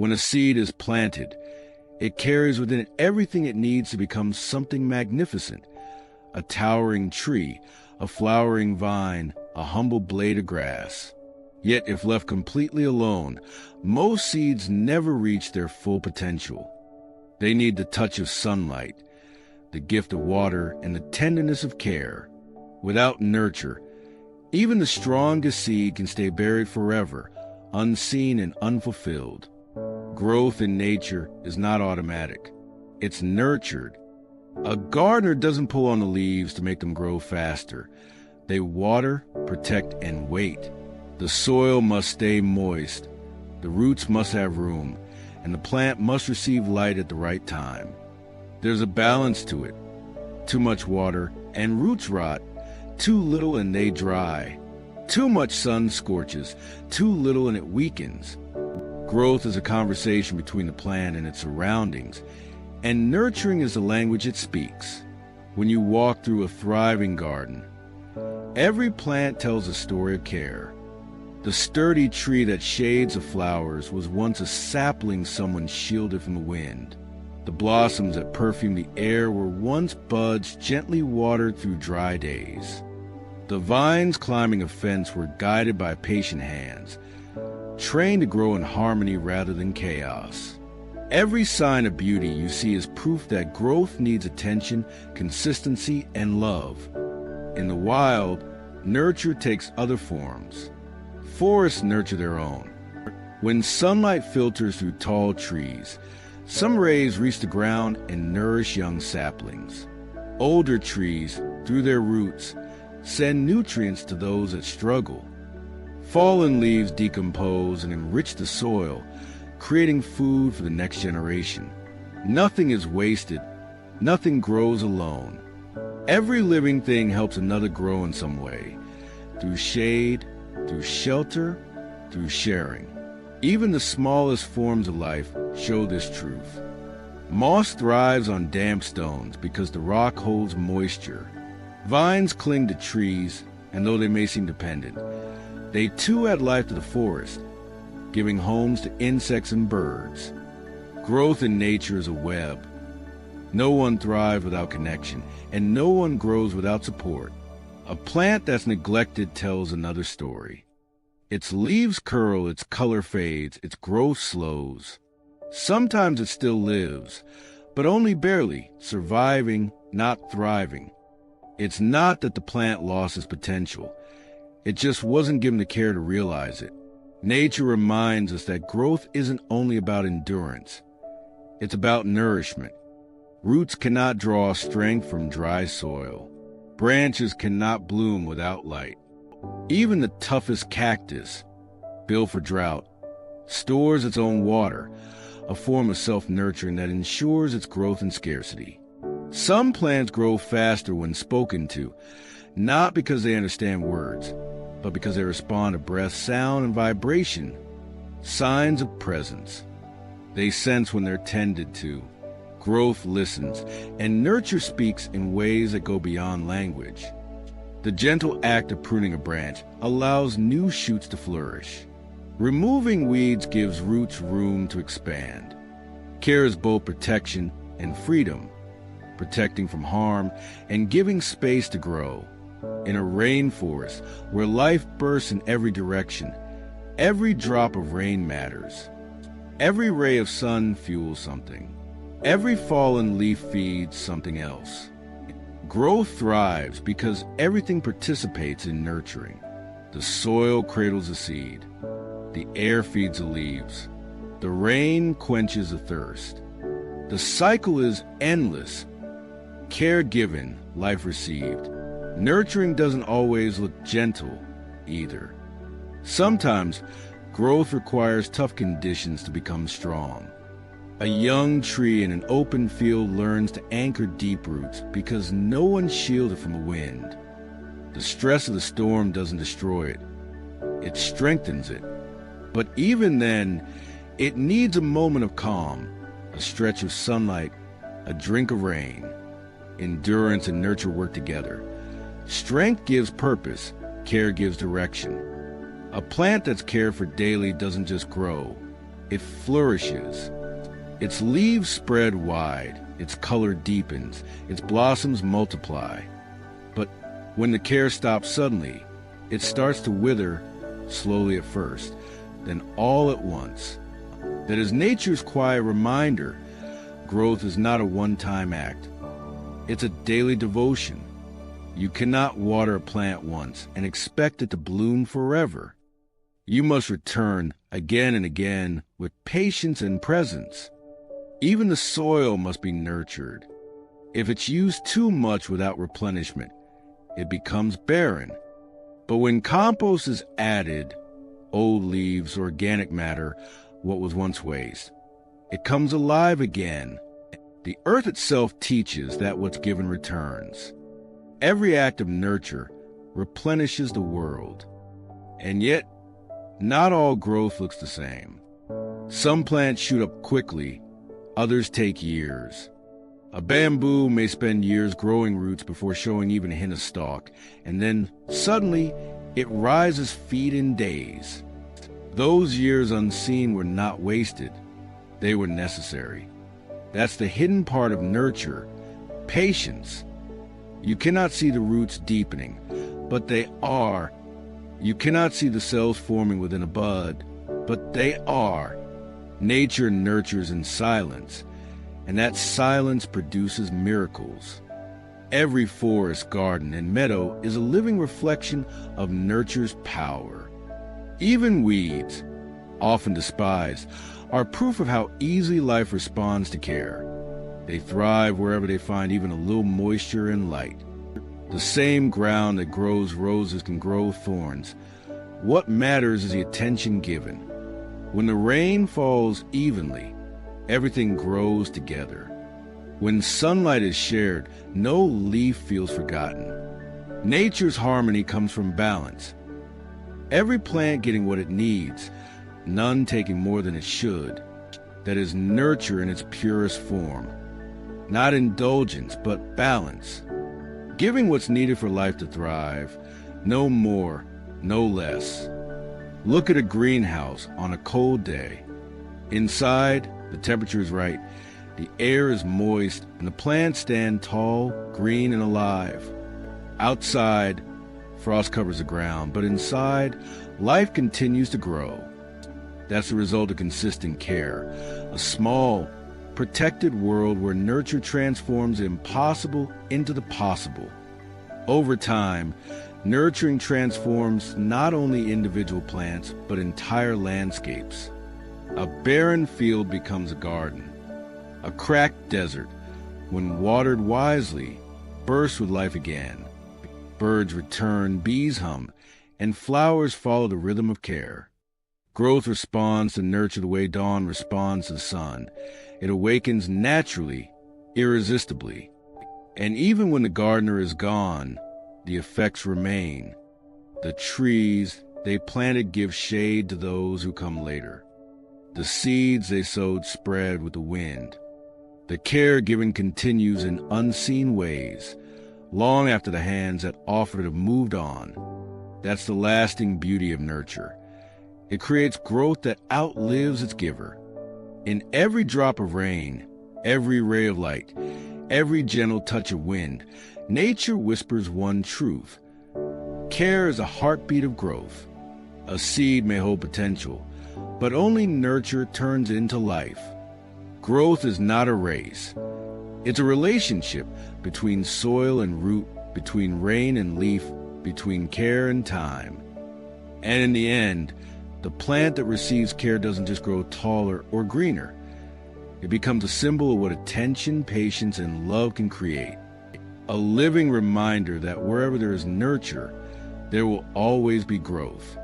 When a seed is planted, it carries within it everything it needs to become something magnificent: a towering tree, a flowering vine, a humble blade of grass. Yet if left completely alone, most seeds never reach their full potential. They need the touch of sunlight, the gift of water, and the tenderness of care. Without nurture, even the strongest seed can stay buried forever, unseen and unfulfilled. Growth in nature is not automatic. It's nurtured. A gardener doesn't pull on the leaves to make them grow faster. They water, protect, and wait. The soil must stay moist, the roots must have room, and the plant must receive light at the right time. There's a balance to it. Too much water, and roots rot. Too little, and they dry. Too much sun scorches. Too little, and it weakens. Growth is a conversation between the plant and its surroundings, and nurturing is the language it speaks. When you walk through a thriving garden, every plant tells a story of care. The sturdy tree that shades the flowers was once a sapling someone shielded from the wind. The blossoms that perfume the air were once buds gently watered through dry days. The vines climbing a fence were guided by patient hands, trained to grow in harmony rather than chaos. Every sign of beauty you see is proof that growth needs attention, consistency, and love. In the wild, nurture takes other forms. Forests nurture their own. When sunlight filters through tall trees, some rays reach the ground and nourish young saplings. Older trees, through their roots, send nutrients to those that struggle. Fallen leaves decompose and enrich the soil, creating food for the next generation. Nothing is wasted. Nothing grows alone. Every living thing helps another grow in some way, through shade, through shelter, through sharing. Even the smallest forms of life show this truth. Moss thrives on damp stones because the rock holds moisture. Vines cling to trees, and though they may seem dependent, they too add life to the forest, giving homes to insects and birds. Growth in nature is a web. No one thrives without connection, and no one grows without support. A plant that's neglected tells another story. Its leaves curl, its color fades, its growth slows. Sometimes it still lives, but only barely, surviving, not thriving. It's not that the plant lost its potential. It just wasn't given the care to realize it. Nature reminds us that growth isn't only about endurance. It's about nourishment. Roots cannot draw strength from dry soil. Branches cannot bloom without light. Even the toughest cactus, built for drought, stores its own water, a form of self-nurturing that ensures its growth in scarcity. Some plants grow faster when spoken to, not because they understand words, but because they respond to breath, sound, and vibration, signs of presence. They sense when they're tended to. Growth listens, and nurture speaks in ways that go beyond language. The gentle act of pruning a branch allows new shoots to flourish. Removing weeds gives roots room to expand. Care is both protection and freedom, protecting from harm and giving space to grow. In a rainforest where life bursts in every direction, every drop of rain matters. Every ray of sun fuels something. Every fallen leaf feeds something else. Growth thrives because everything participates in nurturing. The soil cradles the seed. The air feeds the leaves. The rain quenches the thirst. The cycle is endless. Care given, life received. Nurturing doesn't always look gentle either. Sometimes growth requires tough conditions to become strong. A young tree in an open field learns to anchor deep roots because no one's shielded from the wind. The stress of the storm doesn't destroy it. It strengthens it. But even then, it needs a moment of calm, a stretch of sunlight, a drink of rain. Endurance and nurture work together. Strength gives purpose, care gives direction. A plant that's cared for daily doesn't just grow, it flourishes. Its leaves spread wide, its color deepens, its blossoms multiply. But when the care stops suddenly, it starts to wither, slowly at first, then all at once. That is nature's quiet reminder. Growth is not a one-time act. It's a daily devotion. You cannot water a plant once and expect it to bloom forever. You must return again and again with patience and presence. Even the soil must be nurtured. If it's used too much without replenishment, it becomes barren. But when compost is added, old leaves, organic matter, what was once waste, it comes alive again. The earth itself teaches that what's given returns. Every act of nurture replenishes the world. And yet, not all growth looks the same. Some plants shoot up quickly, others take years. A bamboo may spend years growing roots before showing even a hint of stalk, and then, suddenly, it rises feet in days. Those years unseen were not wasted. They were necessary. That's the hidden part of nurture, patience. You cannot see the roots deepening, but they are. You cannot see the cells forming within a bud, but they are. Nature nurtures in silence, and that silence produces miracles. Every forest, garden, and meadow is a living reflection of nature's power. Even weeds, often despised, are proof of how easily life responds to care. They thrive wherever they find even a little moisture and light. The same ground that grows roses can grow thorns. What matters is the attention given. When the rain falls evenly, everything grows together. When sunlight is shared, no leaf feels forgotten. Nature's harmony comes from balance. Every plant getting what it needs, none taking more than it should. That is nurture in its purest form. Not indulgence, but balance. Giving what's needed for life to thrive, no more, no less. Look at a greenhouse on a cold day. Inside, the temperature is right, the air is moist, and the plants stand tall, green, and alive. Outside, frost covers the ground, but inside, life continues to grow. That's the result of consistent care. A small, protected world where nurture transforms the impossible into the possible. Over time, nurturing transforms not only individual plants, but entire landscapes. A barren field becomes a garden. A cracked desert, when watered wisely, bursts with life again. Birds return, bees hum, and flowers follow the rhythm of care. Growth responds to nurture the way dawn responds to the sun. It awakens naturally, irresistibly. And even when the gardener is gone, the effects remain. The trees they planted give shade to those who come later. The seeds they sowed spread with the wind. The care given continues in unseen ways, long after the hands that offered it have moved on. That's the lasting beauty of nurture. It creates growth that outlives its giver. In every drop of rain, every ray of light, every gentle touch of wind, nature whispers one truth. Care is a heartbeat of growth. A seed may hold potential, but only nurture turns it into life. Growth is not a race. It's a relationship between soil and root, between rain and leaf, between care and time. And in the end, the plant that receives care doesn't just grow taller or greener. It becomes a symbol of what attention, patience, and love can create. A living reminder that wherever there is nurture, there will always be growth.